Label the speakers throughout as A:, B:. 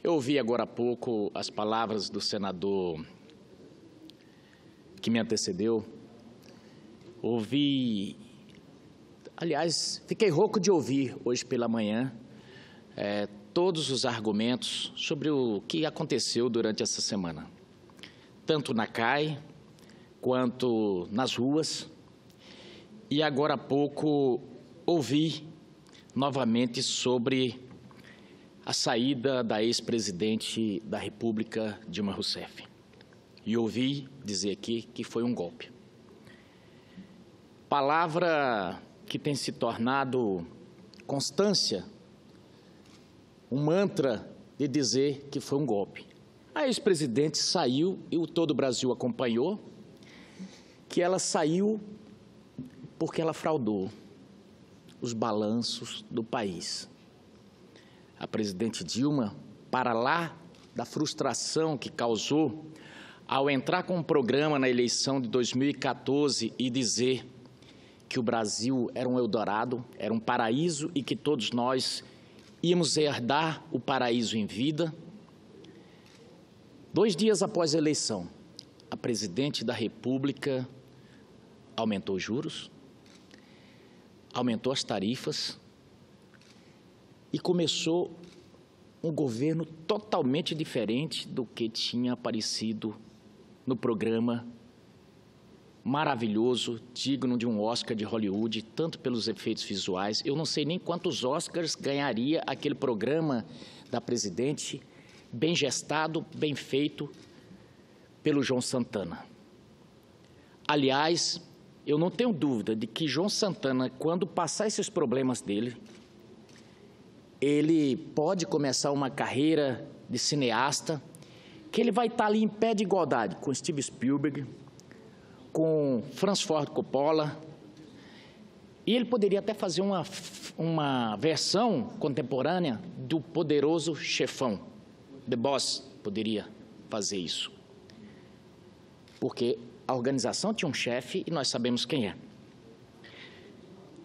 A: Eu ouvi agora há pouco as palavras do senador que me antecedeu. Aliás, fiquei rouco de ouvir hoje pela manhã todos os argumentos sobre o que aconteceu durante essa semana, tanto na CAI quanto nas ruas. E agora há pouco ouvi novamente sobre a saída da ex-presidente da República, Dilma Rousseff. E ouvi dizer aqui que foi um golpe. Palavra que tem se tornado constância, um mantra de dizer que foi um golpe. A ex-presidente saiu, e todo o Brasil acompanhou, que ela saiu porque ela fraudou os balanços do país. A presidente Dilma, para lá da frustração que causou ao entrar com um programa na eleição de 2014 e dizer que o Brasil era um Eldorado, era um paraíso e que todos nós íamos herdar o paraíso em vida. 2 dias após a eleição, a presidente da República aumentou os juros, aumentou as tarifas e começou um governo totalmente diferente do que tinha aparecido no programa maravilhoso, digno de um Oscar de Hollywood, tanto pelos efeitos visuais. Eu não sei nem quantos Oscars ganharia aquele programa da presidente, bem gestado, bem feito pelo João Santana. Aliás, eu não tenho dúvida de que João Santana, quando passar esses problemas dele, ele pode começar uma carreira de cineasta, que ele vai estar ali em pé de igualdade com Steven Spielberg, com Francis Ford Coppola, e ele poderia até fazer uma versão contemporânea do Poderoso Chefão. The Boss poderia fazer isso, porque a organização tinha um chefe e nós sabemos quem é.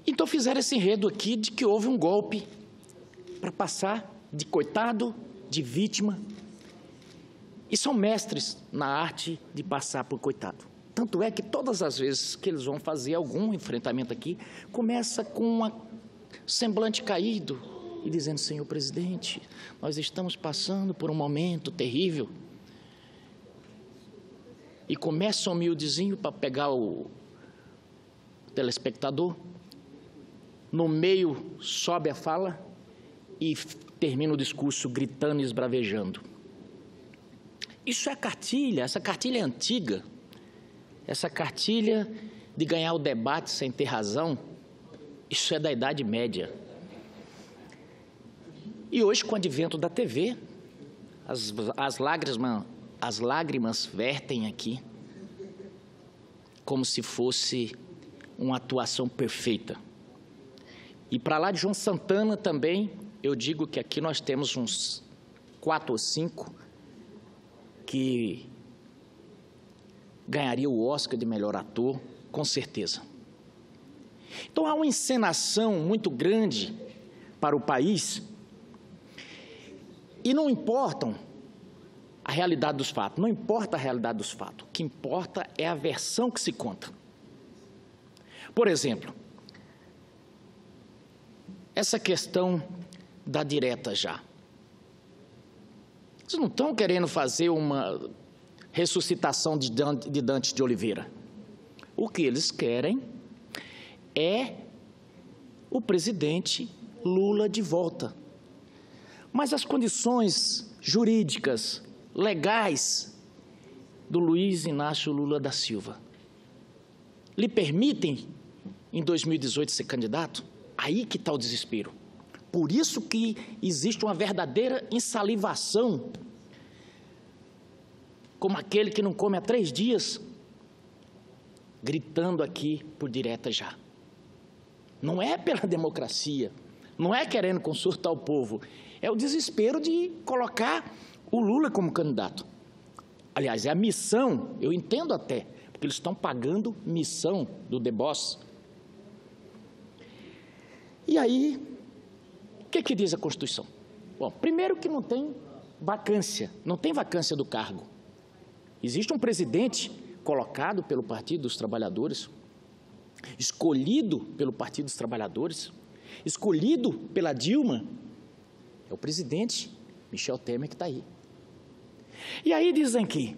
A: Então fizeram esse enredo aqui de que houve um golpe para passar de coitado, de vítima, e são mestres na arte de passar por coitado. Tanto é que todas as vezes que eles vão fazer algum enfrentamento aqui, começa com um semblante caído e dizendo: senhor presidente, nós estamos passando por um momento terrível. E começa humildezinho para pegar o telespectador, no meio sobe a fala e termina o discurso gritando e esbravejando. Isso é cartilha, essa cartilha é antiga. Essa cartilha de ganhar o debate sem ter razão, isso é da Idade Média. E hoje, com o advento da TV, as lágrimas vertem aqui, como se fosse uma atuação perfeita. E para lá de João Santana também, eu digo que aqui nós temos uns 4 ou 5 que ganharia o Oscar de melhor ator, com certeza. Então há uma encenação muito grande para o país e não importam a realidade dos fatos, não importa a realidade dos fatos, o que importa é a versão que se conta. Por exemplo, essa questão da direta já. Vocês não estão querendo fazer uma ressuscitação de Dante de Oliveira. O que eles querem é o presidente Lula de volta. Mas as condições jurídicas, legais do Luiz Inácio Lula da Silva lhe permitem, em 2018, ser candidato? Aí que está o desespero. Por isso que existe uma verdadeira insalivação, como aquele que não come há 3 dias, gritando aqui por direta já. Não é pela democracia, não é querendo consultar o povo, é o desespero de colocar o Lula como candidato. Aliás, é a missão, eu entendo até, porque eles estão pagando missão do The Boss. E aí, o que diz a Constituição? Bom, primeiro que não tem vacância, não tem vacância do cargo. Existe um presidente colocado pelo Partido dos Trabalhadores, escolhido pelo Partido dos Trabalhadores, escolhido pela Dilma, é o presidente Michel Temer que está aí. E aí dizem que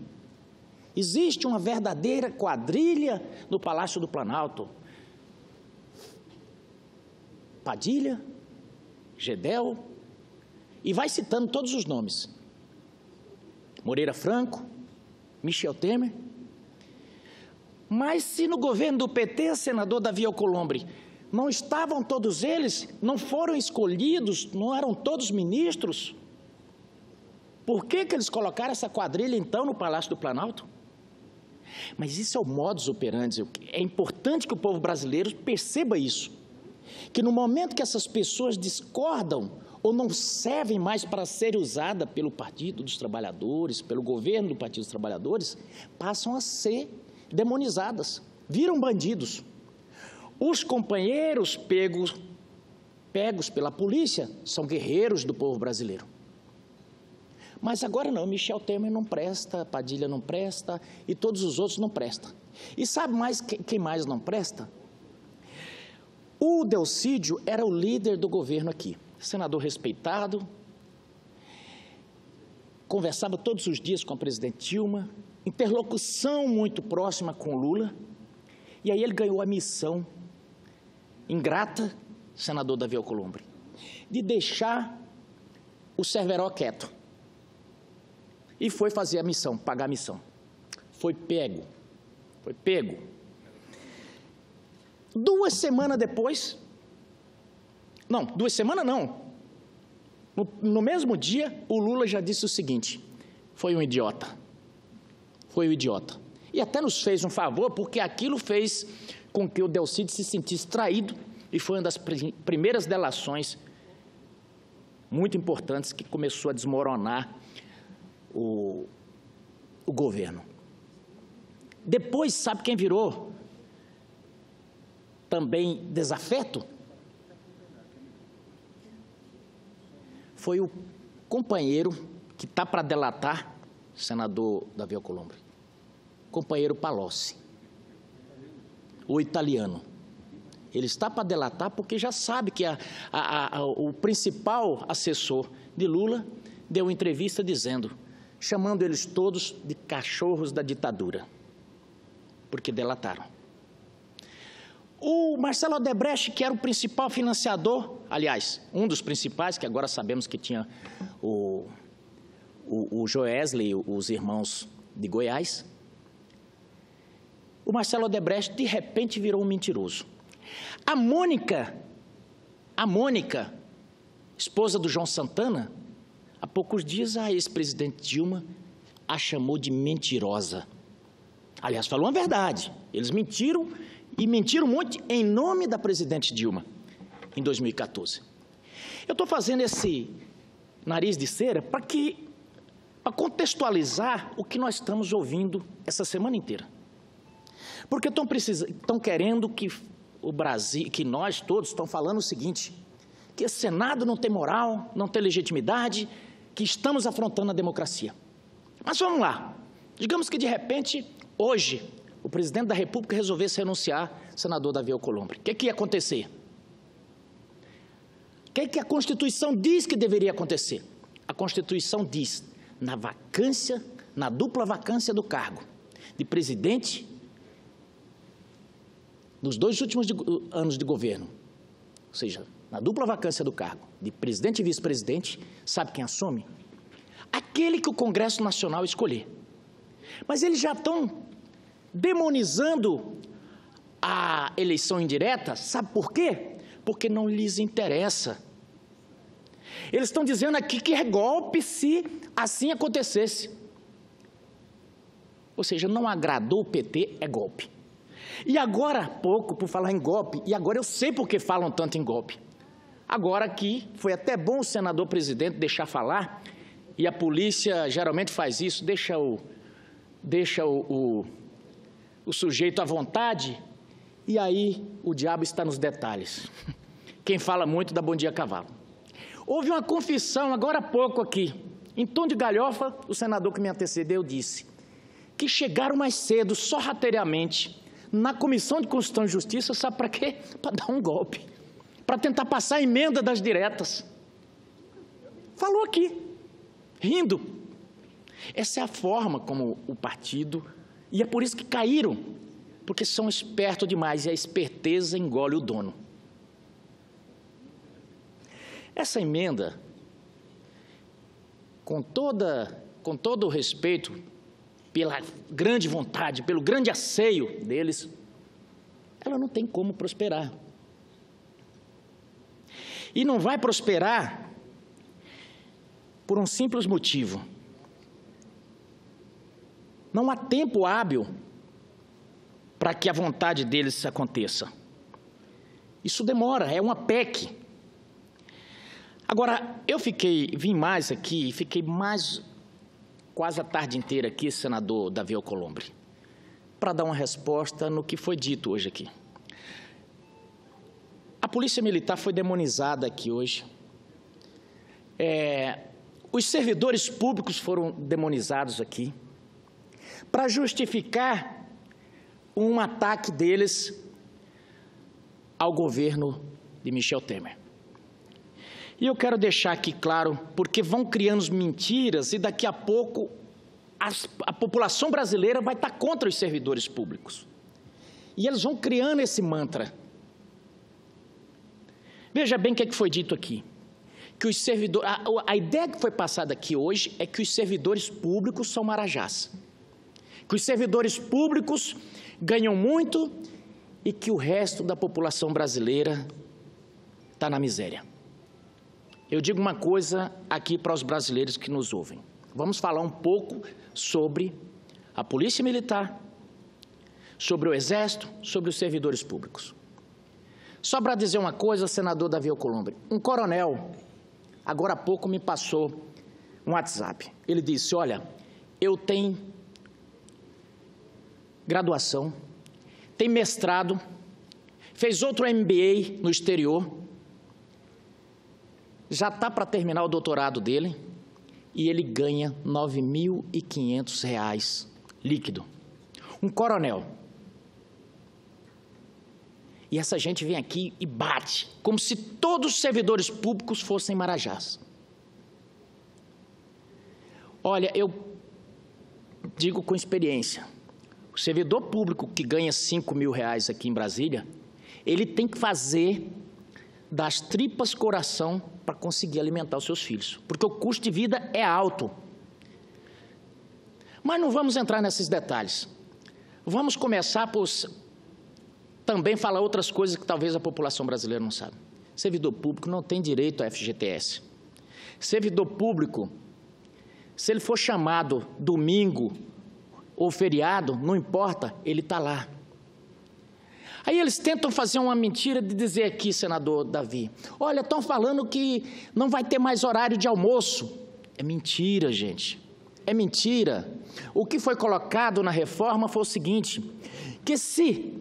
A: existe uma verdadeira quadrilha no Palácio do Planalto. Padilha, Gedel, e vai citando todos os nomes. Moreira Franco, Michel Temer. Mas se no governo do PT, senador Davi Alcolumbre, não estavam todos eles, não foram escolhidos, não eram todos ministros, por que eles colocaram essa quadrilha, então, no Palácio do Planalto? Mas isso é o modus operandi. É importante que o povo brasileiro perceba isso, que no momento que essas pessoas discordam ou não servem mais para serem usadas pelo Partido dos Trabalhadores, pelo governo do Partido dos Trabalhadores, passam a ser demonizadas, viram bandidos. Os companheiros pegos pela polícia são guerreiros do povo brasileiro. Mas agora não, Michel Temer não presta, Padilha não presta e todos os outros não prestam. E sabe mais quem mais não presta? O Delcídio era o líder do governo aqui, senador respeitado, conversava todos os dias com a presidente Dilma, interlocução muito próxima com o Lula, e aí ele ganhou a missão ingrata, senador Davi Alcolumbre, de deixar o Cerveró quieto. E foi fazer a missão, pagar a missão. Foi pego. 2 semanas depois, não, 2 semanas não, no mesmo dia, o Lula já disse o seguinte: foi um idiota. E até nos fez um favor, porque aquilo fez com que o Delcídio se sentisse traído, e foi uma das primeiras delações muito importantes que começou a desmoronar o governo. Depois, sabe quem virou também desafeto? Foi o companheiro que está para delatar, senador Davi Alcolumbre, companheiro Palocci, o italiano. Ele está para delatar porque já sabe que o principal assessor de Lula deu uma entrevista chamando eles todos de cachorros da ditadura, porque delataram. O Marcelo Odebrecht, que era o principal financiador, aliás, um dos principais, que agora sabemos que tinha o Joesley, os irmãos de Goiás, o Marcelo Odebrecht, de repente, virou um mentiroso. A Mônica, esposa do João Santana, há poucos dias a ex-presidente Dilma a chamou de mentirosa. Aliás, falou a verdade. Eles mentiram, e mentiram muito em nome da presidente Dilma, em 2014. Eu estou fazendo esse nariz de cera para contextualizar o que nós estamos ouvindo essa semana inteira. Porque estão querendo que o Brasil, que nós todos estão falando o seguinte, que esse Senado não tem moral, não tem legitimidade, que estamos afrontando a democracia. Mas vamos lá. Digamos que, de repente, hoje, o presidente da República resolvesse renunciar, senador Davi Alcolumbre. O que ia acontecer? O que a Constituição diz que deveria acontecer? A Constituição diz, na dupla vacância do cargo de presidente, nos 2 últimos anos de governo, ou seja, na dupla vacância do cargo de presidente e vice-presidente, sabe quem assume? Aquele que o Congresso Nacional escolher. Mas eles já estão demonizando a eleição indireta, sabe por quê? Porque não lhes interessa. Eles estão dizendo aqui que é golpe se assim acontecesse. Ou seja, não agradou o PT, é golpe. E agora há pouco, por falar em golpe, e agora eu sei por que falam tanto em golpe. Agora aqui, foi até bom o senador presidente deixar falar, e a polícia geralmente faz isso, deixa o sujeito à vontade, e aí o diabo está nos detalhes. Quem fala muito dá bom dia a cavalo. Houve uma confissão agora há pouco aqui, Em tom de galhofa, o senador que me antecedeu disse que chegaram mais cedo, sorrateiramente, na Comissão de Constituição e Justiça, sabe para quê? Para dar um golpe, para tentar passar a emenda das diretas. Falou aqui, rindo. Essa é a forma como o partido, e é por isso que caíram, porque são espertos demais e a esperteza engole o dono. Essa emenda, com todo o respeito, pela grande vontade, pelo grande asseio deles, ela não tem como prosperar. E não vai prosperar por um simples motivo. Não há tempo hábil para que a vontade deles aconteça. Isso demora, é uma PEC. Agora, vim mais aqui, fiquei mais quase a tarde inteira aqui, senador Davi Alcolumbre, para dar uma resposta no que foi dito hoje aqui. A Polícia Militar foi demonizada aqui hoje. Os servidores públicos foram demonizados aqui, para justificar um ataque deles ao governo de Michel Temer. E eu quero deixar aqui claro, porque vão criando mentiras e daqui a pouco a população brasileira vai estar contra os servidores públicos. E eles vão criando esse mantra. Veja bem o que foi dito aqui. Que os servidores, a ideia que foi passada aqui hoje é que os servidores públicos são marajás. Que os servidores públicos ganham muito e que o resto da população brasileira está na miséria. Eu digo uma coisa aqui para os brasileiros que nos ouvem. Vamos falar um pouco sobre a Polícia Militar, sobre o Exército, sobre os servidores públicos. Só para dizer uma coisa, senador Davi Alcolumbre, um coronel, agora há pouco, me passou um WhatsApp. Ele disse, olha, eu tenho graduação, tenho mestrado, fez outro MBA no exterior, já está para terminar o doutorado dele e ele ganha R$ 9.500 líquido. Um coronel. E essa gente vem aqui e bate, como se todos os servidores públicos fossem marajás. Olha, eu digo com experiência, o servidor público que ganha R$ 5.000 aqui em Brasília, ele tem que fazer das tripas coração para conseguir alimentar os seus filhos, porque o custo de vida é alto. Mas não vamos entrar nesses detalhes. Vamos começar por também falar outras coisas que talvez a população brasileira não sabe. Servidor público não tem direito a FGTS. Servidor público, se ele for chamado domingo ou feriado, não importa, ele está lá. Aí eles tentam fazer uma mentira de dizer aqui, senador Davi, olha, estão falando que não vai ter mais horário de almoço. É mentira, gente. É mentira. O que foi colocado na reforma foi o seguinte, que se,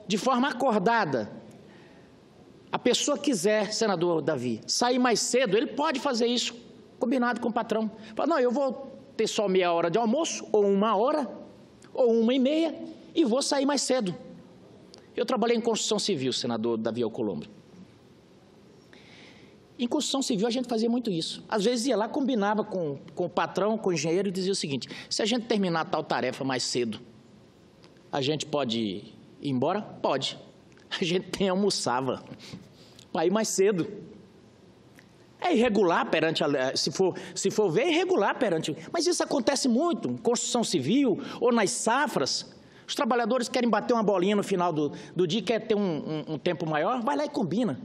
A: de forma acordada, a pessoa quiser, senador Davi, sair mais cedo, ele pode fazer isso, combinado com o patrão. Fala, não, eu vou ter só meia hora de almoço, ou 1 hora, ou 1h30, e vou sair mais cedo. Eu trabalhei em construção civil, senador Davi Alcolumbre. Em construção civil a gente fazia muito isso. Às vezes ia lá, combinava com o patrão, com o engenheiro e dizia o seguinte, se a gente terminar tal tarefa mais cedo, a gente pode ir embora? Pode. A gente almoçava para ir mais cedo. É irregular perante, se for ver, é irregular perante. Mas isso acontece muito em construção civil ou nas safras. Os trabalhadores querem bater uma bolinha no final do dia, quer ter um tempo maior, vai lá e combina.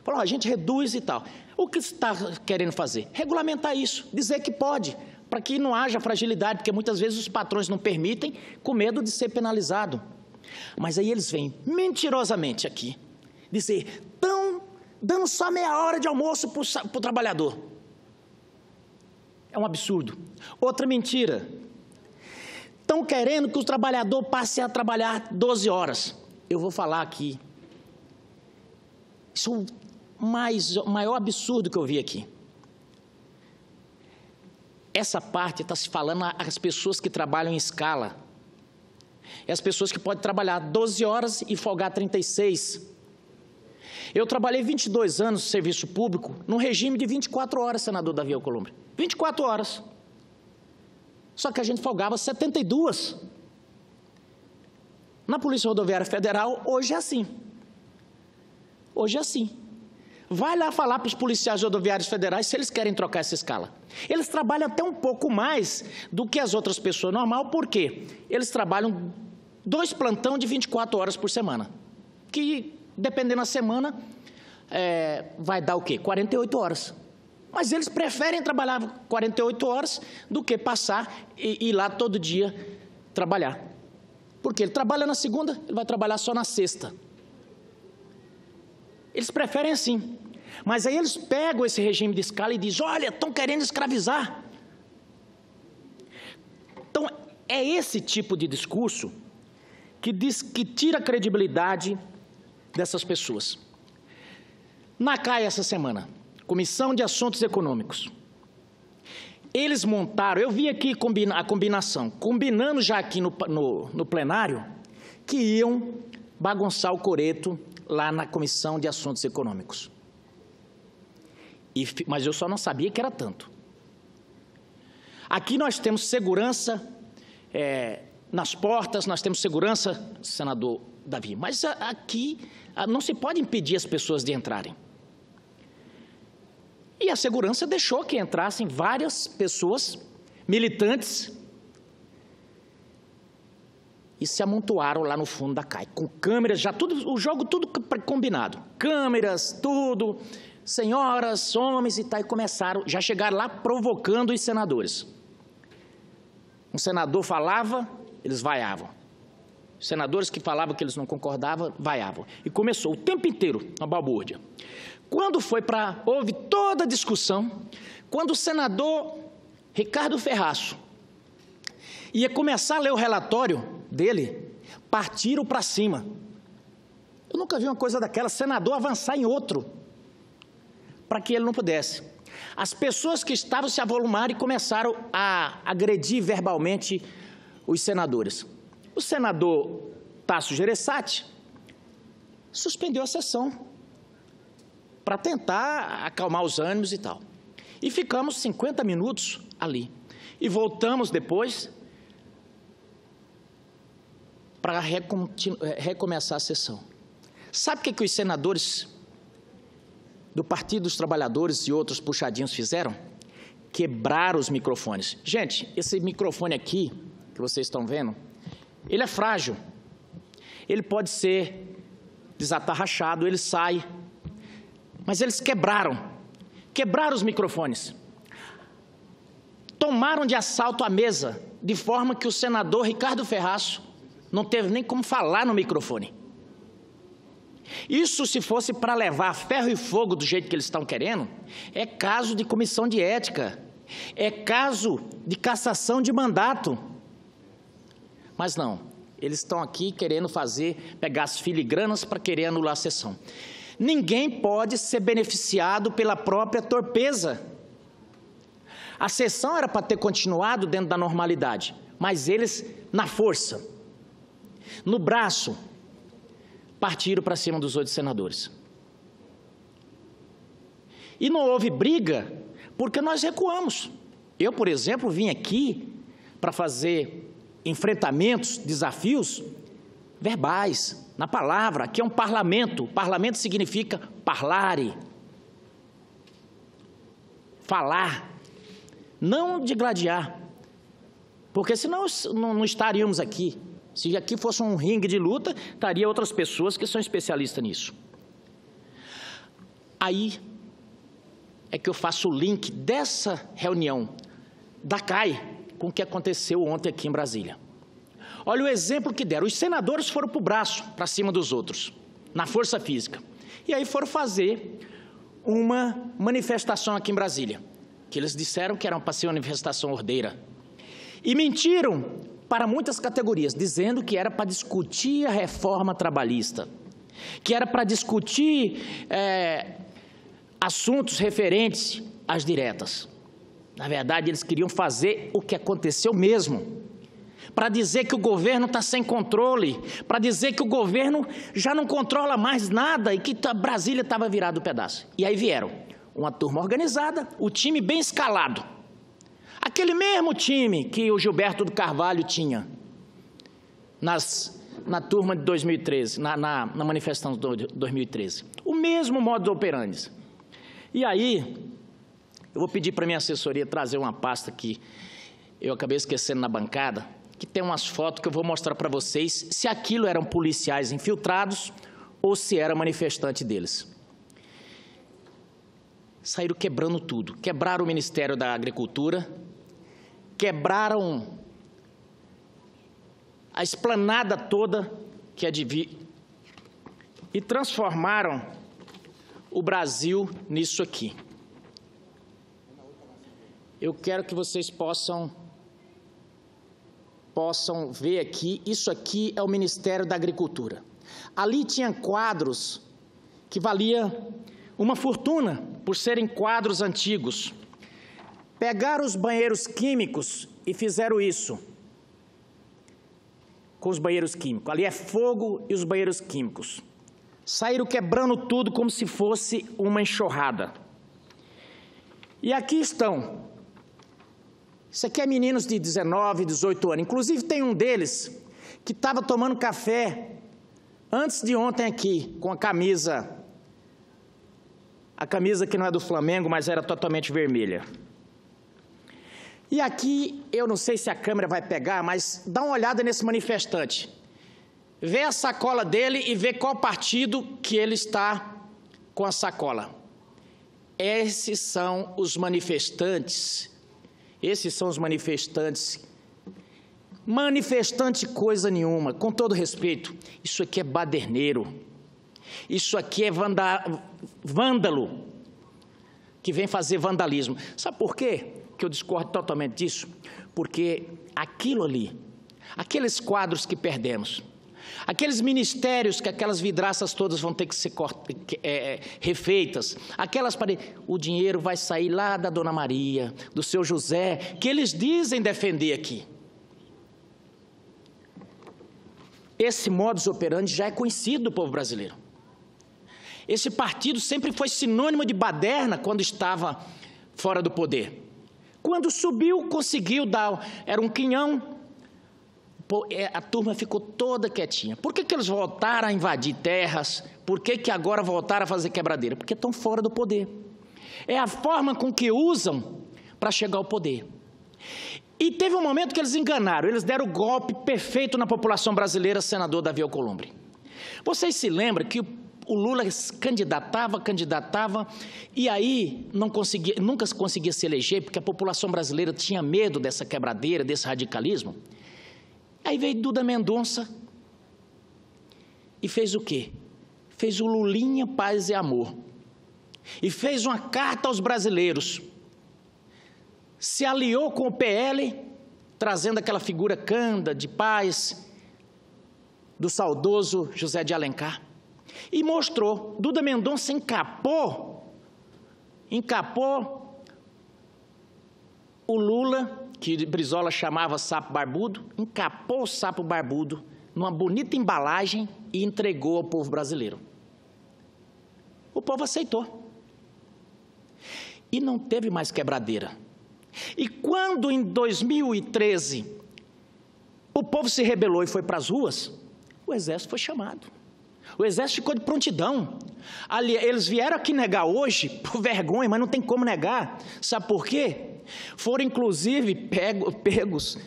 A: Fala, ó, a gente reduz e tal. O que você está querendo fazer? Regulamentar isso, dizer que pode, para que não haja fragilidade, porque muitas vezes os patrões não permitem, com medo de ser penalizado. Mas aí eles vêm mentirosamente aqui, dizer, estão dando só meia hora de almoço para o trabalhador. É um absurdo. Outra mentira. Estão querendo que o trabalhador passe a trabalhar 12 horas. Eu vou falar aqui. Isso é o maior absurdo que eu vi aqui. essa parte está se falando às pessoas que trabalham em escala. É as pessoas que podem trabalhar 12 horas e folgar 36. Eu trabalhei 22 anos no serviço público, num regime de 24 horas, senador Davi Alcolumbre. 24 horas. Só que a gente folgava 72. Na Polícia Rodoviária Federal, hoje é assim. Hoje é assim. Vai lá falar para os policiais rodoviários federais se eles querem trocar essa escala. Eles trabalham até um pouco mais do que as outras pessoas normal, por quê? Eles trabalham 2 plantão de 24 horas por semana, que, dependendo da semana, vai dar o quê? 48 horas. Mas eles preferem trabalhar 48 horas do que passar e ir lá todo dia trabalhar. Porque ele trabalha na segunda, ele vai trabalhar só na sexta. Eles preferem assim. Mas aí eles pegam esse regime de escala e dizem, olha, estão querendo escravizar. Então, é esse tipo de discurso que tira a credibilidade dessas pessoas. Na CAI, essa semana, Comissão de Assuntos Econômicos, eles montaram, eu vi aqui a combinação, combinando já aqui no plenário, que iam bagunçar o coreto lá na Comissão de Assuntos Econômicos. Mas eu só não sabia que era tanto. Aqui nós temos segurança nas portas, nós temos segurança, senador Davi, mas aqui não se pode impedir as pessoas de entrarem. E a segurança deixou que entrassem várias pessoas, militantes, e se amontoaram lá no fundo da CAI, com câmeras, já tudo, o jogo tudo combinado. Câmeras, tudo, senhoras, homens e tal, e começaram, já chegaram lá provocando os senadores. Um senador falava, eles vaiavam. Os senadores que falavam que eles não concordavam, vaiavam. E começou o tempo inteiro uma balbúrdia. Quando houve toda a discussão, quando o senador Ricardo Ferraço ia começar a ler o relatório dele, partiram para cima. Eu nunca vi uma coisa daquela, senador avançar em outro, para que ele não pudesse. As pessoas que estavam se avolumaram e começaram a agredir verbalmente os senadores. O senador Tasso Gereissati suspendeu a sessão para tentar acalmar os ânimos e tal. E ficamos 50 minutos ali. E voltamos depois para recomeçar a sessão. Sabe o que os senadores do Partido dos Trabalhadores e outros puxadinhos fizeram? Quebraram os microfones. Gente, esse microfone aqui, que vocês estão vendo, ele é frágil. Ele pode ser desatarrachado, ele sai. Mas eles quebraram os microfones. Tomaram de assalto a mesa, de forma que o senador Ricardo Ferraço não teve nem como falar no microfone. Isso, se fosse para levar ferro e fogo do jeito que eles estão querendo, é caso de comissão de ética, é caso de cassação de mandato. Mas não, eles estão aqui querendo pegar as filigranas para querer anular a sessão. Ninguém pode ser beneficiado pela própria torpeza. A sessão era para ter continuado dentro da normalidade, mas eles, na força, no braço, partiram para cima dos 8 senadores. E não houve briga, porque nós recuamos. Eu, por exemplo, vim aqui para fazer enfrentamentos, desafios verbais, na palavra. Aqui é um parlamento. Parlamento significa parlare, falar, não digladiar, porque senão não estaríamos aqui. Se aqui fosse um ringue de luta, estaria outras pessoas que são especialistas nisso. Aí é que eu faço o link dessa reunião da CAI com o que aconteceu ontem aqui em Brasília. Olha o exemplo que deram. Os senadores foram para o braço, para cima dos outros, na força física. E aí foram fazer uma manifestação aqui em Brasília, que eles disseram que era para ser uma manifestação ordeira. E mentiram para muitas categorias, dizendo que era para discutir a reforma trabalhista, que era para discutir assuntos referentes às diretas. Na verdade, eles queriam fazer o que aconteceu mesmo, para dizer que o governo está sem controle, para dizer que o governo já não controla mais nada e que Brasília estava virado do pedaço. E aí vieram uma turma organizada, o time bem escalado. Aquele mesmo time que o Gilberto do Carvalho tinha na turma de 2013, na manifestação de 2013. O mesmo modus operandi. E aí, eu vou pedir para a minha assessoria trazer uma pasta que eu acabei esquecendo na bancada, que tem umas fotos que eu vou mostrar para vocês se aquilo eram policiais infiltrados ou se era manifestante deles. Saíram quebrando tudo. Quebraram o Ministério da Agricultura, quebraram a esplanada toda que é e transformaram o Brasil nisso aqui. Eu quero que vocês possam ver aqui, isso aqui é o Ministério da Agricultura. Ali tinha quadros que valia uma fortuna, por serem quadros antigos. Pegaram os banheiros químicos e fizeram isso com os banheiros químicos. Ali é fogo e os banheiros químicos. Saíram quebrando tudo como se fosse uma enxurrada. E aqui estão. Isso aqui é meninos de 19, 18 anos. Inclusive tem um deles que estava tomando café antes de ontem aqui, com a camisa que não é do Flamengo, mas era totalmente vermelha. E aqui, eu não sei se a câmera vai pegar, mas dá uma olhada nesse manifestante. Vê a sacola dele e vê qual partido que ele está com a sacola. Esses são os manifestantes. Esses são os manifestantes. Manifestante coisa nenhuma, com todo respeito. Isso aqui é baderneiro. Isso aqui é vândalo, que vem fazer vandalismo. Sabe por quê que eu discordo totalmente disso? Porque aquilo ali, aqueles quadros que perdemos, aqueles ministérios que aquelas vidraças todas vão ter que ser refeitas, aquelas paredes, o dinheiro vai sair lá da Dona Maria, do seu José, que eles dizem defender aqui. Esse modus operandi já é conhecido do povo brasileiro. Esse partido sempre foi sinônimo de baderna quando estava fora do poder. Quando subiu, conseguiu dar, era um quinhão, a turma ficou toda quietinha. Por que eles voltaram a invadir terras? Por que agora voltaram a fazer quebradeira? Porque estão fora do poder. É a forma com que usam para chegar ao poder. E teve um momento que eles enganaram, eles deram o golpe perfeito na população brasileira, senador Davi Alcolumbre. Vocês se lembram que o Lula candidatava, e aí nunca conseguia se eleger, porque a população brasileira tinha medo dessa quebradeira, desse radicalismo. Aí veio Duda Mendonça e fez o quê? Fez o Lulinha, Paz e Amor. E fez uma carta aos brasileiros. Se aliou com o PL, trazendo aquela figura canda, de paz, do saudoso José de Alencar. E mostrou, Duda Mendonça encapou o Lula, que Brizola chamava sapo barbudo, encapou o sapo barbudo numa bonita embalagem e entregou ao povo brasileiro. O povo aceitou. E não teve mais quebradeira. E quando, em 2013, o povo se rebelou e foi para as ruas, o Exército foi chamado. O Exército ficou de prontidão. Ali, eles vieram aqui negar hoje, por vergonha, mas não tem como negar. Sabe por quê? Foram, inclusive, pegos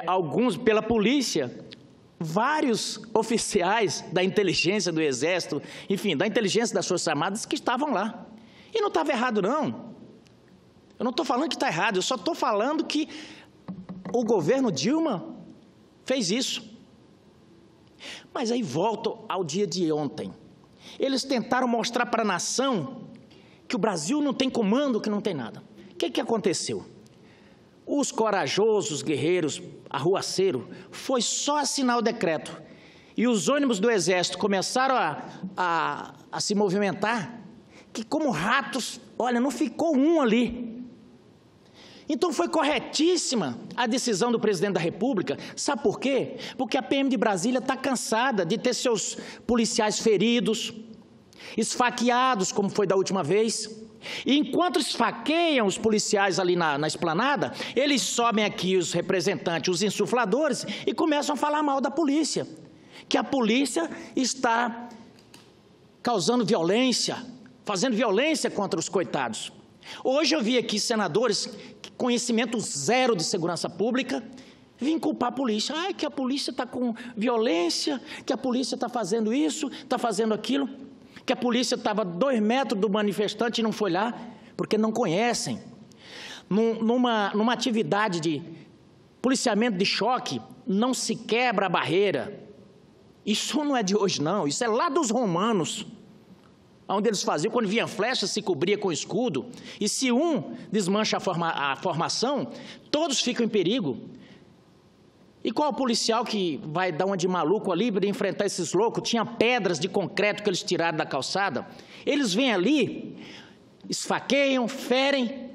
A: alguns pela polícia, vários oficiais da inteligência do Exército, enfim, da inteligência das Forças Armadas que estavam lá. E não estava errado, não. Eu não estou falando que está errado, eu só estou falando que o governo Dilma fez isso. Mas aí volto ao dia de ontem. Eles tentaram mostrar para a nação que o Brasil não tem comando, que não tem nada. O que aconteceu? Os corajosos guerreiros, arruaceiros, foi só assinar o decreto. E os ônibus do Exército começaram a se movimentar, que como ratos, olha, não ficou um ali. Então foi corretíssima a decisão do presidente da República. Sabe por quê? Porque a PM de Brasília está cansada de ter seus policiais feridos, esfaqueados, como foi da última vez. E enquanto esfaqueiam os policiais ali na esplanada, eles sobem aqui os representantes, os insufladores, e começam a falar mal da polícia. Que a polícia está causando violência, fazendo violência contra os coitados. Hoje eu vi aqui senadores com conhecimento zero de segurança pública vim culpar a polícia. Ai, que a polícia está com violência, que a polícia está fazendo isso, está fazendo aquilo, que a polícia estava a 2 metros do manifestante e não foi lá, porque não conhecem. Numa atividade de policiamento de choque, não se quebra a barreira. Isso não é de hoje, não. Isso é lá dos romanos, onde eles faziam, quando vinha flecha, se cobria com escudo. E se um desmancha a formação, todos ficam em perigo. E qual o policial que vai dar uma de maluco ali para enfrentar esses loucos? Tinha pedras de concreto que eles tiraram da calçada. Eles vêm ali, esfaqueiam, ferem,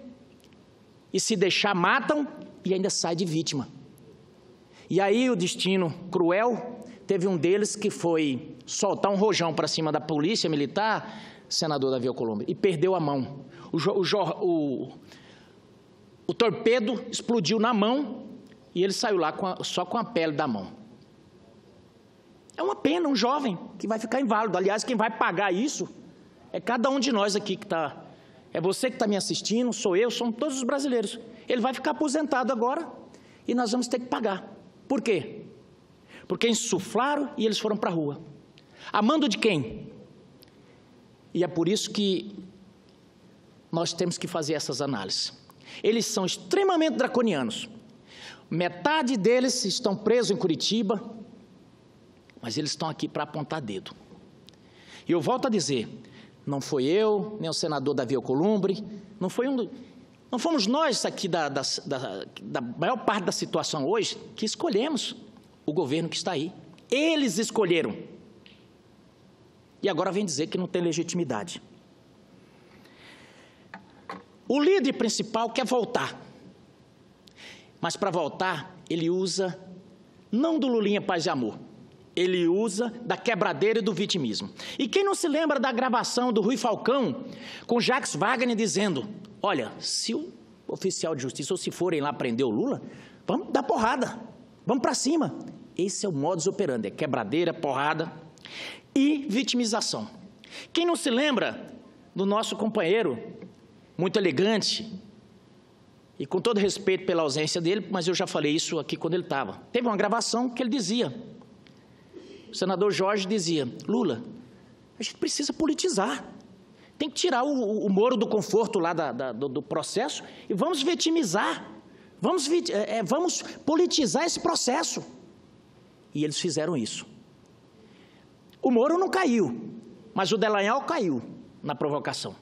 A: e se deixar, matam, e ainda sai de vítima. E aí o destino cruel, teve um deles que foi soltar um rojão para cima da polícia militar, senador Davi Alcolumbre, e perdeu a mão. O torpedo explodiu na mão e ele saiu lá só com a pele da mão. É uma pena, um jovem que vai ficar inválido. Aliás, quem vai pagar isso é cada um de nós aqui que está... É você que está me assistindo, sou eu, somos todos os brasileiros. Ele vai ficar aposentado agora e nós vamos ter que pagar. Por quê? Porque insuflaram e eles foram para a rua. A mando de quem? E é por isso que nós temos que fazer essas análises. Eles são extremamente draconianos. Metade deles estão presos em Curitiba, mas eles estão aqui para apontar dedo. E eu volto a dizer, não foi eu, nem o senador Davi Alcolumbre, não fomos nós aqui da maior parte da situação hoje que escolhemos o governo que está aí. Eles escolheram. E agora vem dizer que não tem legitimidade. O líder principal quer voltar. Mas para voltar, ele usa, não do Lulinha Paz e Amor, ele usa da quebradeira e do vitimismo. E quem não se lembra da gravação do Rui Falcão com Jacques Wagner dizendo, olha, se o oficial de justiça ou se forem lá prender o Lula, vamos dar porrada, vamos para cima. Esse é o modus operandi, é quebradeira, porrada e vitimização. Quem não se lembra do nosso companheiro, muito elegante, e com todo respeito pela ausência dele, mas eu já falei isso aqui quando ele estava. Teve uma gravação que ele dizia, o senador Jorge dizia, Lula, a gente precisa politizar, tem que tirar o Moro do conforto lá do processo e vamos vitimizar, vamos politizar esse processo. E eles fizeram isso. O Moro não caiu, mas o Dallagnol caiu na provocação.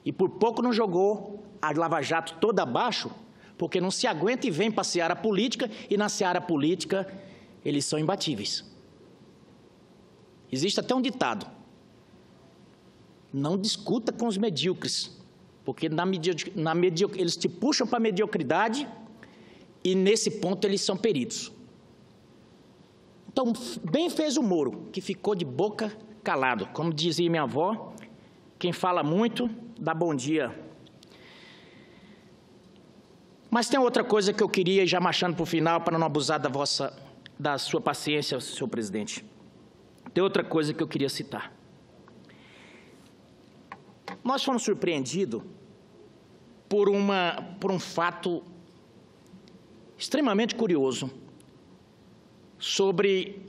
A: E por pouco não jogou a Lava Jato toda abaixo, porque não se aguenta e vem para a seara política, e na seara política eles são imbatíveis. Existe até um ditado, não discuta com os medíocres, porque eles te puxam para a mediocridade e nesse ponto eles são peritos. Então, bem fez o Moro, que ficou de boca calado. Como dizia minha avó, quem fala muito, dá bom dia. Mas tem outra coisa que eu queria, já marchando para o final, para não abusar da sua paciência, senhor presidente. Tem outra coisa que eu queria citar. Nós fomos surpreendidos por um fato extremamente curioso sobre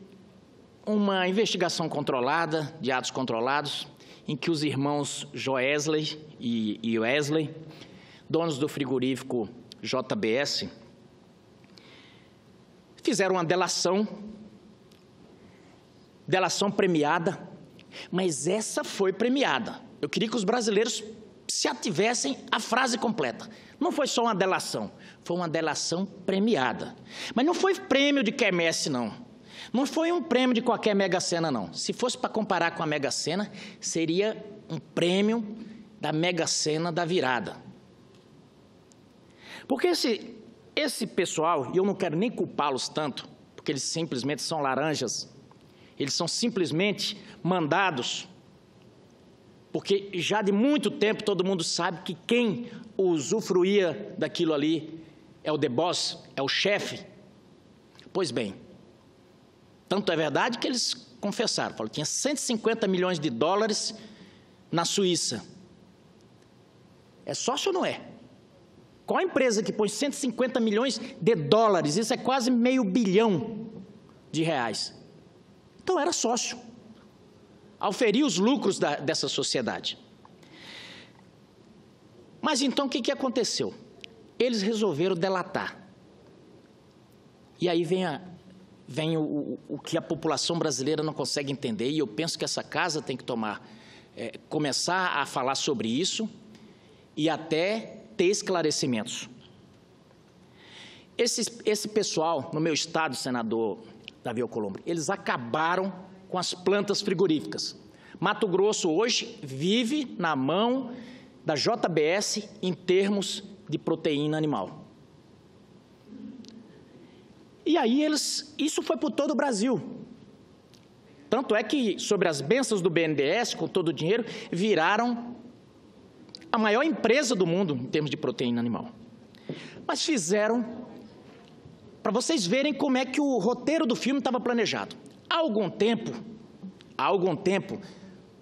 A: uma investigação controlada, de atos controlados, em que os irmãos Joesley e Wesley, donos do frigorífico JBS, fizeram uma delação premiada, mas essa foi premiada. Eu queria que os brasileiros se ativessem à frase completa. Não foi só uma delação, foi uma delação premiada. Mas não foi prêmio de quermesse, não. Não foi um prêmio de qualquer Mega-Sena, não. Se fosse para comparar com a Mega-Sena, seria um prêmio da Mega-Sena da virada. Porque esse pessoal, e eu não quero nem culpá-los tanto, porque eles simplesmente são laranjas, eles são simplesmente mandados, porque já de muito tempo todo mundo sabe que quem usufruía daquilo ali é o The Boss, é o chefe. Pois bem, tanto é verdade que eles confessaram, falaram que tinha 150 milhões de dólares na Suíça. É sócio ou não é? Qual a empresa que põe 150 milhões de dólares? Isso é quase R$500 milhão. Então era sócio. Auferir os lucros dessa sociedade. Mas então o que aconteceu? Eles resolveram delatar. E aí vem o que a população brasileira não consegue entender, e eu penso que essa casa tem que começar a falar sobre isso e até ter esclarecimentos. Esse pessoal, no meu estado, senador Davi Alcolumbre, eles acabaram com as plantas frigoríficas. Mato Grosso hoje vive na mão da JBS em termos de proteína animal. E aí isso foi por todo o Brasil. Tanto é que, sobre as bênçãos do BNDES, com todo o dinheiro, viraram a maior empresa do mundo em termos de proteína animal. Mas fizeram, para vocês verem como é que o roteiro do filme estava planejado. Há algum tempo,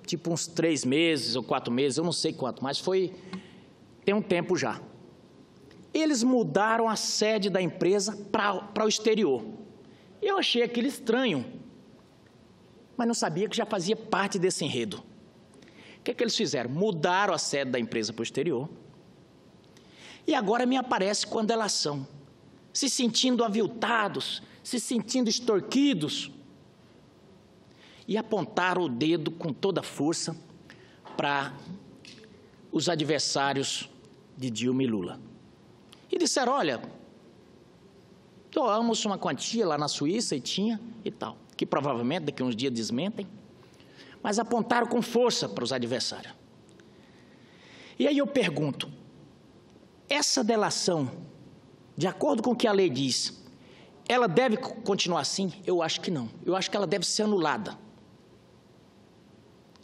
A: tipo uns 3 meses ou 4 meses, eu não sei quanto, mas tem um tempo já. Eles mudaram a sede da empresa para o exterior. Eu achei aquilo estranho, mas não sabia que já fazia parte desse enredo. O que eles fizeram? Mudaram a sede da empresa para o exterior. E agora me aparece com a delação, se sentindo aviltados, se sentindo extorquidos. E apontaram o dedo com toda a força para os adversários de Dilma e Lula. E disseram, olha, doamos uma quantia lá na Suíça e tal, que provavelmente daqui a uns dias desmentem, mas apontaram com força para os adversários. E aí eu pergunto, essa delação, de acordo com o que a lei diz, ela deve continuar assim? Eu acho que não. Eu acho que ela deve ser anulada.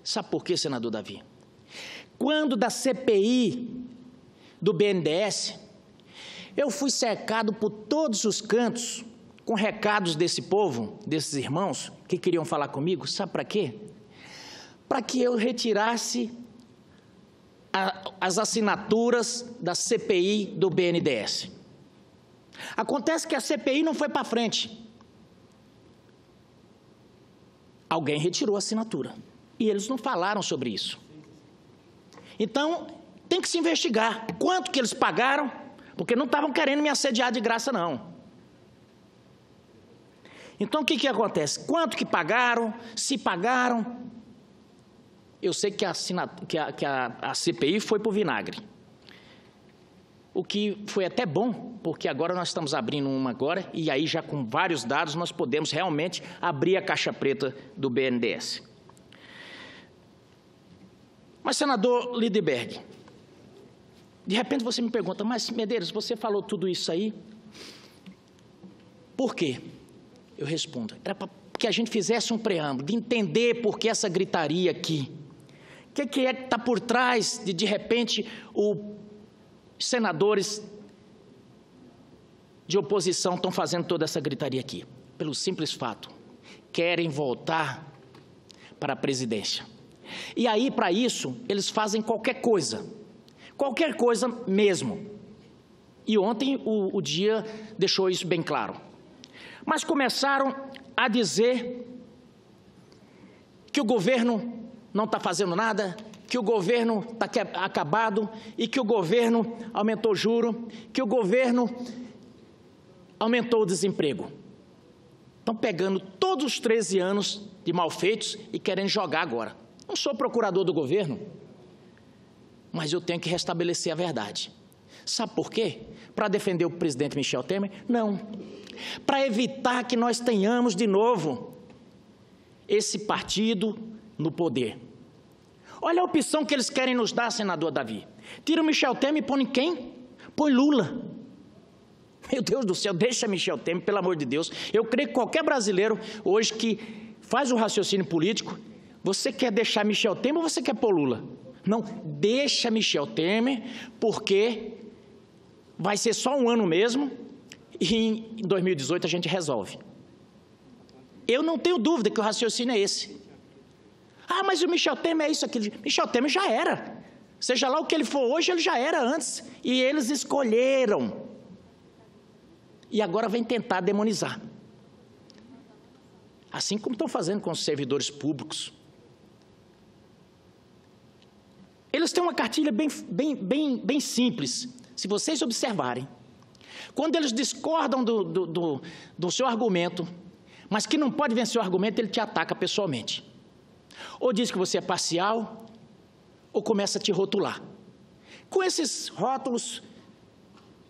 A: Sabe por quê, senador Davi? Quando da CPI do BNDES, eu fui cercado por todos os cantos com recados desse povo, desses irmãos que queriam falar comigo. Sabe para quê? Para que eu retirasse as assinaturas da CPI do BNDES. Acontece que a CPI não foi para frente. Alguém retirou a assinatura. E eles não falaram sobre isso. Então, tem que se investigar. Quanto que eles pagaram? Porque não estavam querendo me assediar de graça, não. Então, o que acontece? Quanto que pagaram? Se pagaram? Eu sei que a CPI foi para o vinagre. O que foi até bom, porque agora nós estamos abrindo uma agora, e aí já com vários dados nós podemos realmente abrir a caixa preta do BNDES. Mas, senador Lindenberg, de repente você me pergunta, mas, Medeiros, você falou tudo isso aí, por quê? Eu respondo, era para que a gente fizesse um preâmbulo, de entender por que essa gritaria aqui. O que é que está por trás de repente, os senadores de oposição estão fazendo toda essa gritaria aqui? Pelo simples fato, querem voltar para a presidência. E aí, para isso, eles fazem qualquer coisa mesmo. E ontem o dia deixou isso bem claro. Mas começaram a dizer que o governo não está fazendo nada, que o governo está acabado e que o governo aumentou o juro, que o governo aumentou o desemprego. Estão pegando todos os 13 anos de malfeitos e querendo jogar agora. Não sou procurador do governo, mas eu tenho que restabelecer a verdade. Sabe por quê? Para defender o presidente Michel Temer? Não. Para evitar que nós tenhamos de novo esse partido no poder. Olha a opção que eles querem nos dar, senador Davi. Tira o Michel Temer e põe quem? Põe Lula. Meu Deus do céu, deixa Michel Temer, pelo amor de Deus. Eu creio que qualquer brasileiro hoje que faz um raciocínio político, você quer deixar Michel Temer ou você quer pôr Lula? Não, deixa Michel Temer, porque vai ser só um ano mesmo e em 2018 a gente resolve. Eu não tenho dúvida que o raciocínio é esse. Ah, mas o Michel Temer é isso, aquilo. Michel Temer já era. Seja lá o que ele for hoje, ele já era antes. E eles escolheram. E agora vem tentar demonizar. Assim como estão fazendo com os servidores públicos. Eles têm uma cartilha bem simples, se vocês observarem. Quando eles discordam do seu argumento, mas que não pode vencer o argumento, ele te ataca pessoalmente. Ou diz que você é parcial, ou começa a te rotular. Com esses rótulos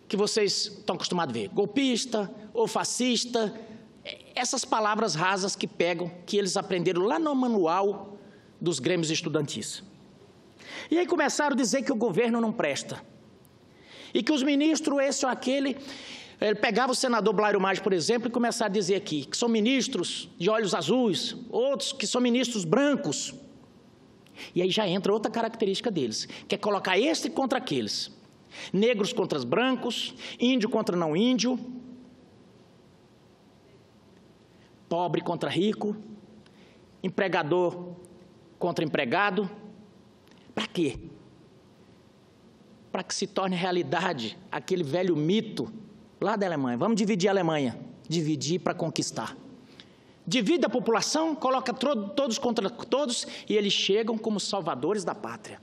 A: que vocês estão acostumados a ver, golpista ou fascista, essas palavras rasas que pegam, que eles aprenderam lá no manual dos grêmios estudantis. E aí começaram a dizer que o governo não presta. E que os ministros, esse ou aquele, ele pegava o senador Blairo Maggi, por exemplo, e começava a dizer aqui que são ministros de olhos azuis, outros que são ministros brancos. E aí já entra outra característica deles, que é colocar este contra aqueles. Negros contra os brancos, índio contra não índio, pobre contra rico, empregador contra empregado. Para quê? Para que se torne realidade aquele velho mito lá da Alemanha. Vamos dividir a Alemanha. Dividir para conquistar. Divide a população, coloca todos contra todos e eles chegam como salvadores da pátria.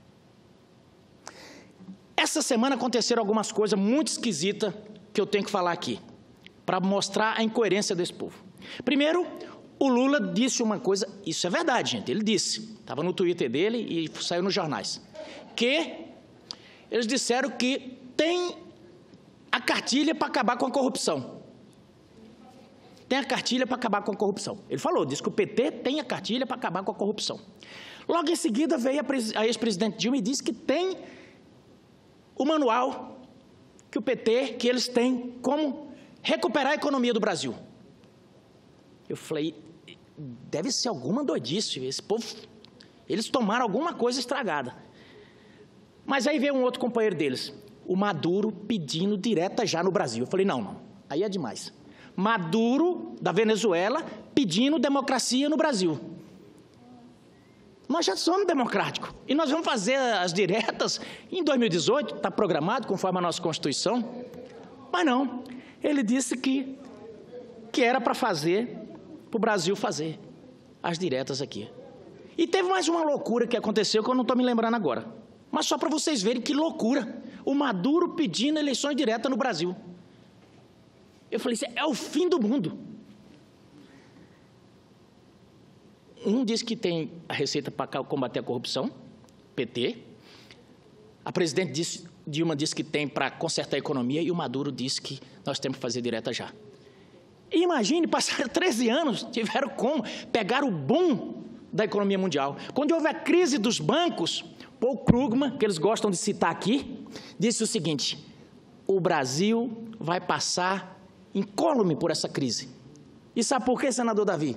A: Essa semana aconteceram algumas coisas muito esquisitas que eu tenho que falar aqui, para mostrar a incoerência desse povo. Primeiro, o Lula disse uma coisa, isso é verdade, gente, ele disse, estava no Twitter dele e saiu nos jornais, que eles disseram que tem a cartilha para acabar com a corrupção. Tem a cartilha para acabar com a corrupção. Ele falou, disse que o PT tem a cartilha para acabar com a corrupção. Logo em seguida veio a ex-presidente Dilma e disse que tem o manual que o PT, que eles têm como recuperar a economia do Brasil. Eu falei, deve ser alguma doidice, esse povo, eles tomaram alguma coisa estragada. Mas aí veio um outro companheiro deles, o Maduro pedindo direta já no Brasil. Eu falei, não, aí é demais. Maduro, da Venezuela, pedindo democracia no Brasil. Nós já somos democráticos e nós vamos fazer as diretas em 2018, está programado conforme a nossa Constituição. Mas não, ele disse que era para fazer, para o Brasil fazer as diretas aqui. E teve mais uma loucura que aconteceu que eu não estou me lembrando agora. Mas só para vocês verem que loucura. O Maduro pedindo eleições diretas no Brasil. Eu falei, isso é o fim do mundo. Um diz que tem a receita para combater a corrupção, PT. A presidente Dilma disse que tem para consertar a economia e o Maduro disse que nós temos que fazer direta já. E imagine, passaram 13 anos, tiveram como pegar o boom da economia mundial. Quando houve a crise dos bancos, Paul Krugman, que eles gostam de citar aqui, disse o seguinte, o Brasil vai passar incólume por essa crise. E sabe por quê, senador Davi?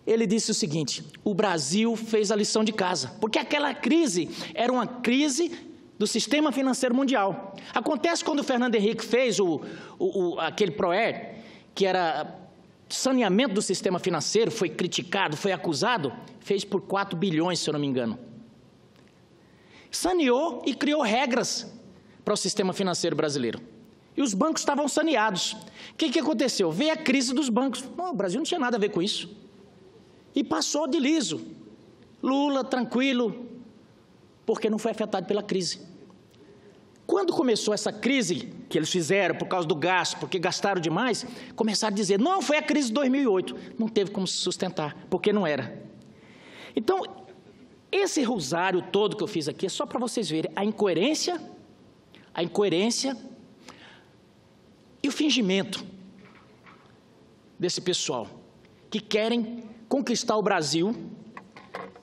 A: Ele disse o seguinte, o Brasil fez a lição de casa, porque aquela crise era uma crise do sistema financeiro mundial. Acontece quando o Fernando Henrique fez aquele PROER, que era saneamento do sistema financeiro, foi criticado, foi acusado, fez por 4 bilhões, se eu não me engano. Saneou e criou regras para o sistema financeiro brasileiro. E os bancos estavam saneados. O que aconteceu? Veio a crise dos bancos. Não, o Brasil não tinha nada a ver com isso. E passou de liso. Lula, tranquilo, porque não foi afetado pela crise. Quando começou essa crise que eles fizeram por causa do gasto, porque gastaram demais, começaram a dizer, não, foi a crise de 2008. Não teve como se sustentar, porque não era. Então, esse rosário todo que eu fiz aqui é só para vocês verem a incoerência e o fingimento desse pessoal, que querem conquistar o Brasil,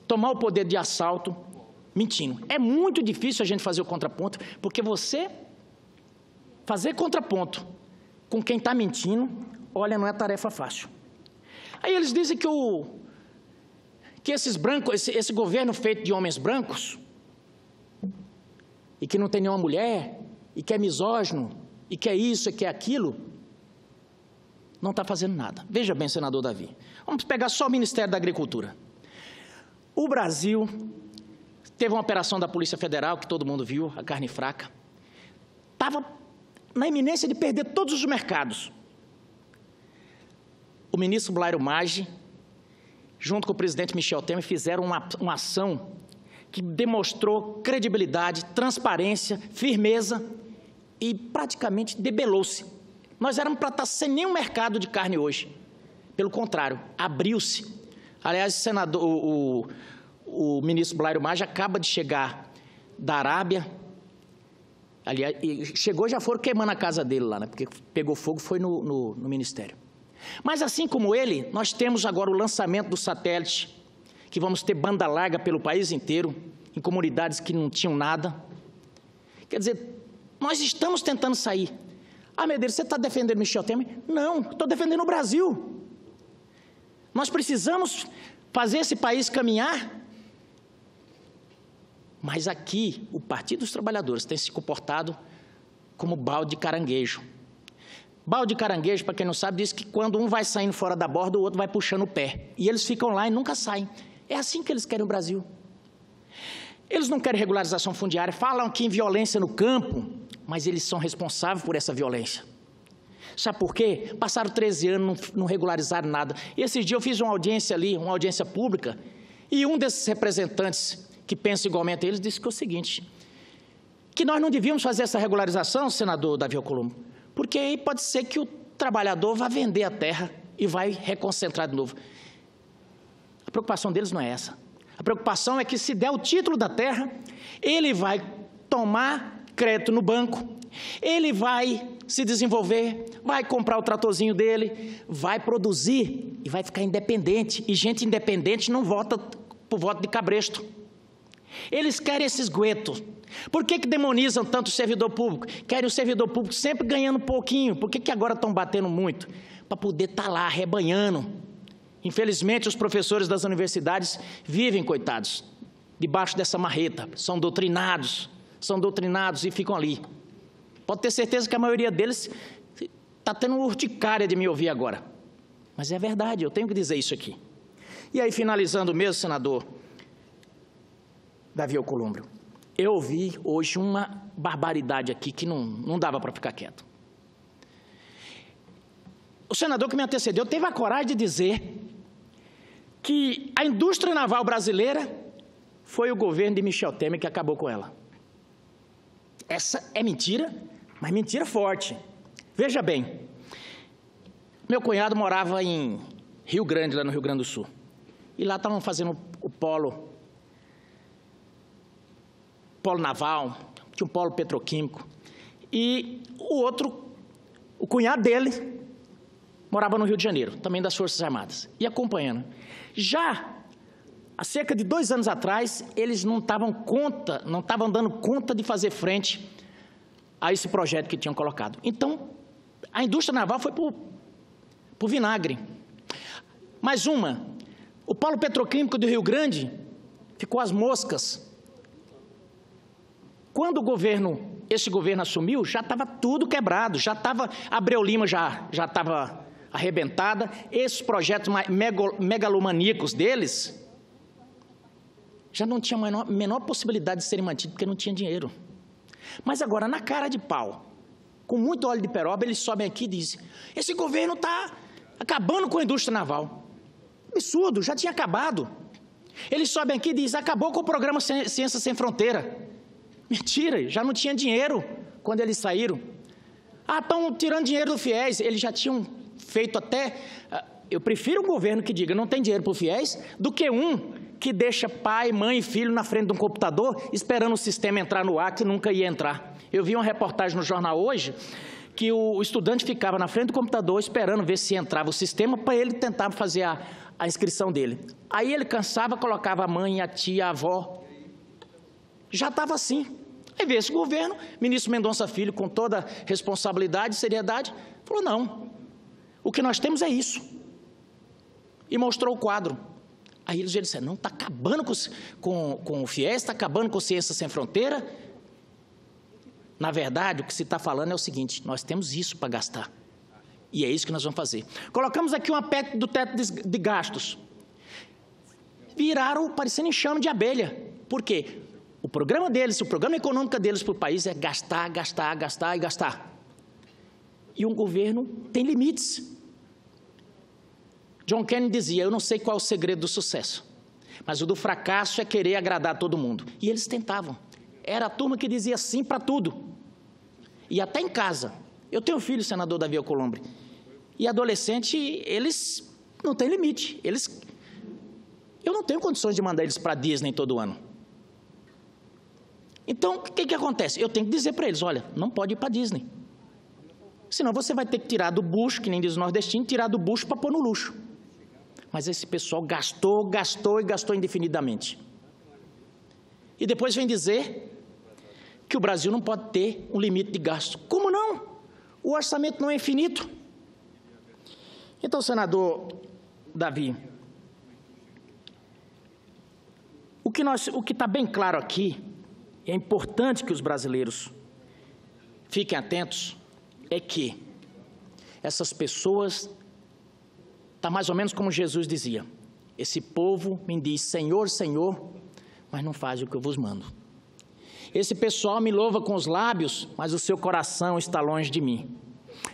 A: tomar o poder de assalto, mentindo. É muito difícil a gente fazer o contraponto, porque você fazer contraponto com quem está mentindo, olha, não é tarefa fácil. Aí eles dizem que esses brancos, esse governo feito de homens brancos, e que não tem nenhuma mulher, e que é misógino, e que é isso, e que é aquilo, não está fazendo nada. Veja bem, senador Davi, vamos pegar só o Ministério da Agricultura. O Brasil teve uma operação da Polícia Federal, que todo mundo viu, a carne fraca, estava na iminência de perder todos os mercados. O ministro Blairo Maggi, junto com o presidente Michel Temer, fizeram uma ação que demonstrou credibilidade, transparência, firmeza e praticamente debelou-se. Nós éramos para estar sem nenhum mercado de carne hoje. Pelo contrário, abriu-se. Aliás, o ministro Blairo Maggi acaba de chegar da Arábia. Aliás, chegou e já foram queimando a casa dele lá, né? Porque pegou fogo, foi no ministério. Mas assim como ele, nós temos agora o lançamento do satélite, que vamos ter banda larga pelo país inteiro, em comunidades que não tinham nada. Quer dizer, nós estamos tentando sair. Ah, meu Deus, você está defendendo Michel Temer? Não, estou defendendo o Brasil. Nós precisamos fazer esse país caminhar. Mas aqui, o Partido dos Trabalhadores tem se comportado como balde de caranguejo. Balde de caranguejo, para quem não sabe, diz que quando um vai saindo fora da borda, o outro vai puxando o pé. E eles ficam lá e nunca saem. É assim que eles querem o Brasil. Eles não querem regularização fundiária, falam aqui em violência no campo, mas eles são responsáveis por essa violência. Sabe por quê? Passaram 13 anos, não regularizaram nada. E esse dia eu fiz uma audiência ali, uma audiência pública, e um desses representantes que pensa igualmente a eles disse que é o seguinte, que nós não devíamos fazer essa regularização, senador Davi Alcolumbre, porque aí pode ser que o trabalhador vá vender a terra e vai reconcentrar de novo. A preocupação deles não é essa. A preocupação é que, se der o título da terra, ele vai tomar crédito no banco, ele vai se desenvolver, vai comprar o tratorzinho dele, vai produzir e vai ficar independente. E gente independente não vota por voto de cabresto. Eles querem esses guetos. Por que demonizam tanto o servidor público? Querem o servidor público sempre ganhando um pouquinho. Por que agora estão batendo muito? Para poder estar lá, arrebanhando. Infelizmente, os professores das universidades vivem, coitados, debaixo dessa marreta. São doutrinados e ficam ali. Pode ter certeza que a maioria deles está tendo urticária de me ouvir agora. Mas é verdade, eu tenho que dizer isso aqui. E aí, finalizando mesmo, senador Davi Alcolumbre, eu ouvi hoje uma barbaridade aqui que não dava para ficar quieto. O senador que me antecedeu teve a coragem de dizer que a indústria naval brasileira foi o governo de Michel Temer que acabou com ela. Essa é mentira, mas mentira forte. Veja bem, meu cunhado morava em Rio Grande, lá no Rio Grande do Sul, e lá estavam fazendo o polo naval, tinha um polo petroquímico, e o cunhado dele morava no Rio de Janeiro, também das Forças Armadas, e acompanhando. Já há cerca de 2 anos atrás, eles não estavam dando conta de fazer frente a esse projeto que tinham colocado. Então, a indústria naval foi para o vinagre. Mais uma, o polo petroquímico do Rio Grande ficou às moscas. Quando esse governo assumiu, já estava tudo quebrado, a Abreu Lima já estava arrebentada, esses projetos megalomaníacos deles já não tinham a menor possibilidade de serem mantidos, porque não tinha dinheiro. Mas agora, na cara de pau, com muito óleo de peroba, eles sobem aqui e dizem, esse governo está acabando com a indústria naval. Absurdo, já tinha acabado. Eles sobem aqui e dizem, acabou com o programa Ciência Sem Fronteira. Mentira, já não tinha dinheiro quando eles saíram. Ah, estão tirando dinheiro do FIES. Eles já tinham feito até... Eu prefiro um governo que diga não tem dinheiro para o FIES do que um que deixa pai, mãe e filho na frente de um computador esperando o sistema entrar no ar, que nunca ia entrar. Eu vi uma reportagem no jornal hoje que o estudante ficava na frente do computador esperando ver se entrava o sistema para ele tentar fazer a inscrição dele. Aí ele cansava, colocava a mãe, a tia, a avó. Já estava assim. Aí veio esse governo, ministro Mendonça Filho, com toda responsabilidade e seriedade, falou, não, o que nós temos é isso. E mostrou o quadro. Aí eles disseram, não, está acabando com o FIES, está acabando com Ciência Sem Fronteira. Na verdade, o que se está falando é o seguinte, nós temos isso para gastar. E é isso que nós vamos fazer. Colocamos aqui uma PEC do teto de gastos. Viraram parecendo enxame de abelha. Por quê? O programa deles, o programa econômico deles para o país é gastar, gastar, gastar e gastar. E um governo tem limites. John Kennedy dizia, eu não sei qual é o segredo do sucesso, mas o do fracasso é querer agradar todo mundo. E eles tentavam. Era a turma que dizia sim para tudo. E até em casa. Eu tenho um filho, senador Davi Alcolumbre, e adolescente, eles não têm limite. Eu não tenho condições de mandar eles para a Disney todo ano. Então, o que acontece? Eu tenho que dizer para eles, olha, não pode ir para a Disney. Senão você vai ter que tirar do bucho, que nem diz o nordestino, tirar do bucho para pôr no luxo. Mas esse pessoal gastou, gastou e gastou indefinidamente. E depois vem dizer que o Brasil não pode ter um limite de gasto. Como não? O orçamento não é infinito. Então, senador Davi, o que está bem claro aqui, é importante que os brasileiros fiquem atentos, é que essas pessoas, está mais ou menos como Jesus dizia, esse povo me diz, Senhor, Senhor, mas não faz o que eu vos mando. Esse pessoal me louva com os lábios, mas o seu coração está longe de mim.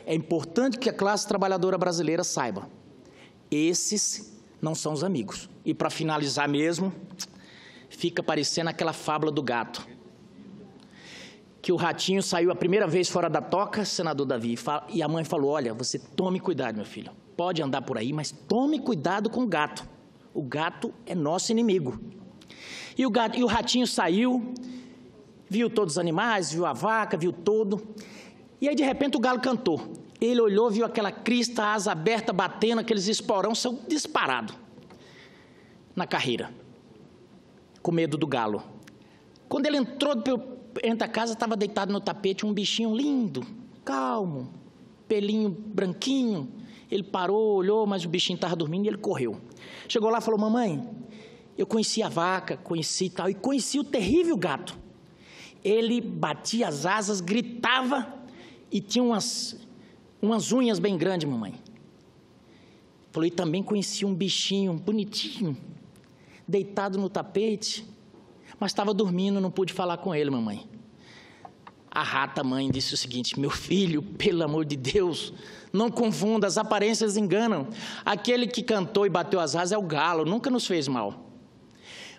A: É importante que a classe trabalhadora brasileira saiba, esses não são os amigos. E para finalizar mesmo, fica parecendo aquela fábula do gato, que o ratinho saiu a primeira vez fora da toca, senador Davi, e a mãe falou, olha, você tome cuidado, meu filho, pode andar por aí, mas tome cuidado com o gato é nosso inimigo. E o ratinho saiu, viu todos os animais, viu a vaca, viu tudo, e aí de repente o galo cantou, ele olhou, viu aquela crista, asa aberta, batendo, aqueles esporão, saiu disparado na carreira, com medo do galo. Quando ele entrou entre a casa, estava deitado no tapete um bichinho lindo, calmo, pelinho branquinho. Ele parou, olhou, mas o bichinho estava dormindo e ele correu. Chegou lá e falou, mamãe, eu conheci a vaca, conheci tal, e conheci o terrível gato. Ele batia as asas, gritava e tinha umas unhas bem grandes, mamãe. Falou, e também conheci um bichinho bonitinho, deitado no tapete, mas estava dormindo, não pude falar com ele, mamãe. A rata, mãe, disse o seguinte, meu filho, pelo amor de Deus, não confunda, as aparências enganam. Aquele que cantou e bateu as asas é o galo, nunca nos fez mal.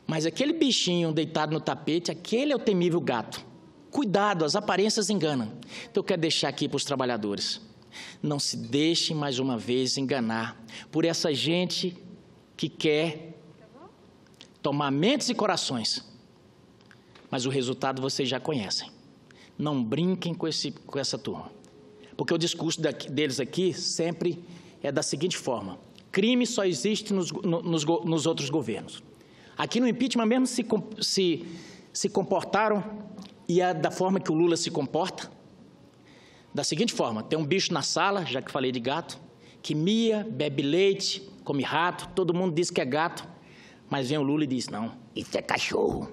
A: Mas aquele bichinho deitado no tapete, aquele é o temível gato. Cuidado, as aparências enganam. Então eu quero deixar aqui para os trabalhadores, não se deixem mais uma vez enganar por essa gente que quer tomar mentes e corações. Mas o resultado vocês já conhecem. Não brinquem com essa turma. Porque o discurso deles aqui sempre é da seguinte forma, crime só existe nos outros governos. Aqui no impeachment mesmo se comportaram, e é da forma que o Lula se comporta, da seguinte forma, tem um bicho na sala, já que falei de gato, que mia, bebe leite, come rato, todo mundo diz que é gato, mas vem o Lula e diz, não, isso é cachorro.